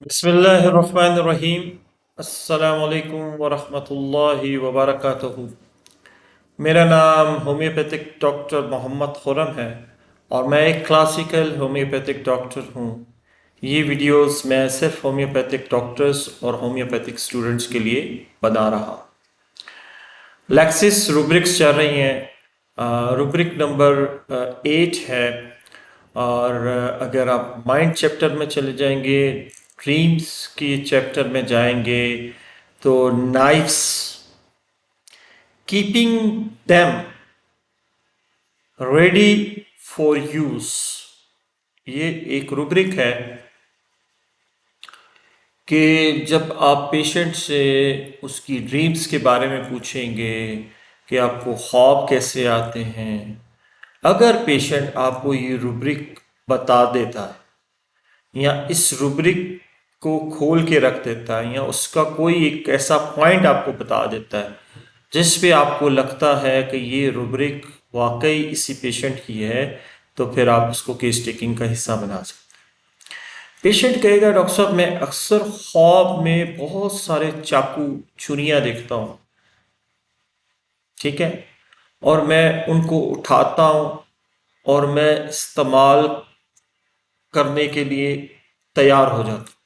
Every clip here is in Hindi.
बिस्मिल्लाहिर्रहमानिर्रहीम। अस्सलामुअलैकुम वरहमतुल्लाहि वबरकातुहू। मेरा नाम होम्योपैथिक डॉक्टर मोहम्मद खुरम है और मैं एक क्लासिकल होम्योपैथिक डॉक्टर हूँ। ये वीडियोस मैं सिर्फ होम्योपैथिक डॉक्टर्स और होम्योपैथिक स्टूडेंट्स के लिए बना रहा हूँ। लैक्सिस रूब्रिक्स चल रही हैं। रूब्रिक नंबर 8 है। और अगर आप माइंड चैप्टर में चले जाएंगे, ड्रीम्स की चैप्टर में जाएंगे, तो knifes, keeping them ready for use, ये एक रूब्रिक है कि जब आप पेशेंट से उसकी ड्रीम्स के बारे में पूछेंगे कि आपको ख्वाब कैसे आते हैं, अगर पेशेंट आपको ये रूब्रिक बता देता है या इस रूब्रिक को खोल के रख देता है या उसका कोई एक ऐसा पॉइंट आपको बता देता है जिस पे आपको लगता है कि ये रूब्रिक वाकई इसी पेशेंट की है, तो फिर आप उसको केस टेकिंग का हिस्सा बना सकते हैं। पेशेंट कहेगा, डॉक्टर साहब मैं अक्सर ख्वाब में बहुत सारे चाकू छुरियां देखता हूँ, ठीक है, और मैं उनको उठाता हूँ और मैं इस्तेमाल करने के लिए तैयार हो जाता हूँ,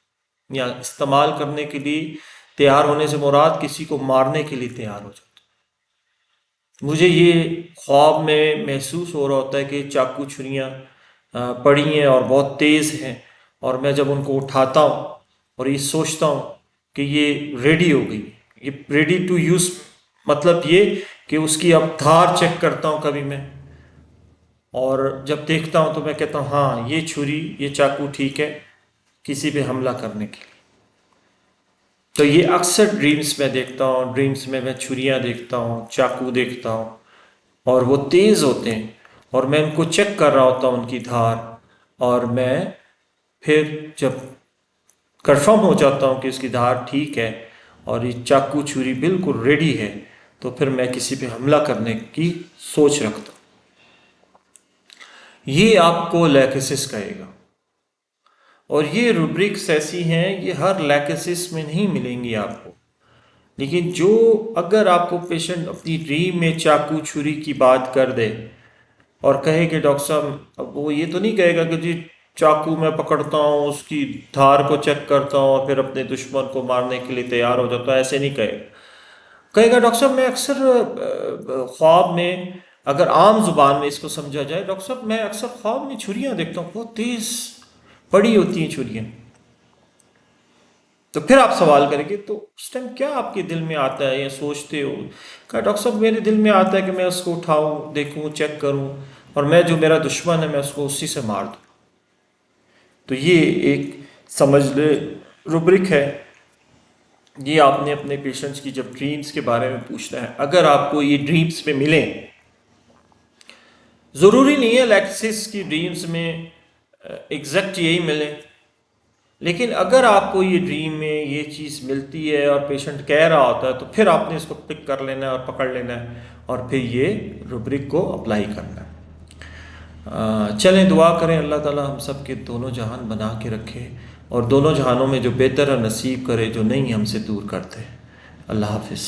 या इस्तेमाल करने के लिए तैयार होने से मुराद किसी को मारने के लिए तैयार हो जाता हूँ। मुझे ये ख्वाब में महसूस हो रहा होता है कि चाकू छुरियाँ पड़ी हैं और बहुत तेज़ हैं, और मैं जब उनको उठाता हूँ और ये सोचता हूँ कि ये रेडी हो गई, ये रेडी टू यूज़, मतलब ये कि उसकी अब धार चेक करता हूँ कभी मैं, और जब देखता हूँ तो मैं कहता हूँ हाँ ये छुरी, ये चाकू ठीक है किसी पे हमला करने के लिए। तो ये अक्सर ड्रीम्स में देखता हूँ, ड्रीम्स में मैं छुरियाँ देखता हूँ, चाकू देखता हूँ, और वो तेज़ होते हैं और मैं उनको चेक कर रहा होता हूँ उनकी धार, और मैं फिर जब कंफर्म हो जाता हूँ कि इसकी धार ठीक है और ये चाकू छुरी बिल्कुल रेडी है, तो फिर मैं किसी पे हमला करने की सोच रखता हूँ। ये आपको लैकेसिस कहेगा, और ये रूब्रिक्स ऐसी हैं, ये हर लैकेसिस में नहीं मिलेंगी आपको। लेकिन जो, अगर आपको पेशेंट अपनी ड्रीम में चाकू छुरी की बात कर दे और कहे कि डॉक्टर साहब, अब वो ये तो नहीं कहेगा कि जी चाकू मैं पकड़ता हूँ, उसकी धार को चेक करता हूँ और फिर अपने दुश्मन को मारने के लिए तैयार हो जाता हूँ, ऐसे नहीं कहेगा। कहेगा डॉक्टर साहब मैं अक्सर ख्वाब में, अगर आम जुबान में इसको समझा जाए, डॉक्टर साहब मैं अक्सर ख्वाब में छुरियाँ देखता हूँ, बहुत तेज बड़ी होती हैं छुरियाँ। तो फिर आप सवाल करेंगे तो उस टाइम क्या आपके दिल में आता है या सोचते हो? कहा डॉक्टर साहब मेरे दिल में आता है कि मैं उसको उठाऊं, देखूं, चेक करूं, और मैं जो मेरा दुश्मन है मैं उसको उसी से मार दूं। तो ये एक, समझ ले, रुब्रिक है। ये आपने अपने पेशेंट्स की जब ड्रीम्स के बारे में पूछना है, अगर आपको ये ड्रीम्स में मिले, ज़रूरी नहीं है लैक्सिस की ड्रीम्स में एग्जैक्ट यही मिले, लेकिन अगर आपको ये ड्रीम में ये चीज़ मिलती है और पेशेंट कह रहा होता है, तो फिर आपने इसको पिक कर लेना है और पकड़ लेना है और फिर ये रुब्रिक को अप्लाई करना है। चलें दुआ करें अल्लाह ताला हम सब के दोनों जहान बना के रखे और दोनों जहानों में जो बेहतर नसीब करे, जो नहीं हमसे दूर करते। अल्लाह हाफिज़।